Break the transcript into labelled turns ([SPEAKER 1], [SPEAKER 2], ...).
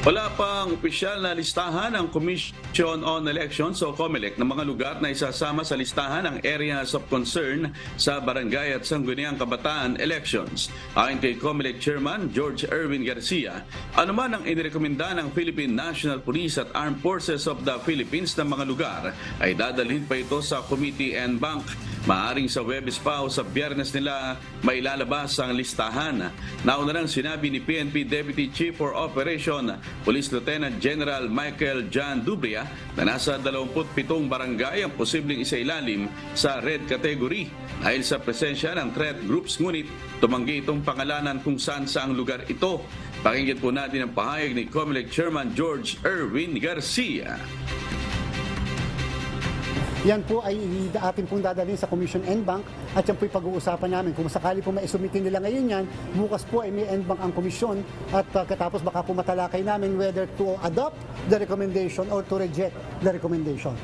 [SPEAKER 1] Wala pang opisyal na listahan ng Commission on Elections o COMELEC ng mga lugar na isasama sa listahan ng Areas of Concern sa Barangay at Sangguniang Kabataan Elections. Ayon kay COMELEC Chairman George Erwin Garcia, anuman ang inirekomenda ng Philippine National Police at Armed Forces of the Philippines ng mga lugar ay dadalhin pa ito sa Committee en Banc. Maaring sa Huwebes pa o sa Biyernes nila mailalabas ang listahan. Nauna nang sinabi ni PNP Deputy Chief for Operation Police Lieutenant General Michael John Dubria na nasa 27 barangay ang posibleng isailalim sa red category dahil sa presensya ng threat groups, ngunit tumanggi itong pangalanan kung saan saang lugar ito. Pakinggan po natin ang pahayag ni COMELEC Chairman George Erwin Garcia.
[SPEAKER 2] Yan po ay atin pong dadalhin sa Commission en Banc at yan po ay pag-uusapan namin. Kung sakali po maisumitin nila ngayon yan, bukas po ay may en Banc ang komisyon at katapos baka po matalakay namin whether to adopt the recommendation or to reject the recommendation.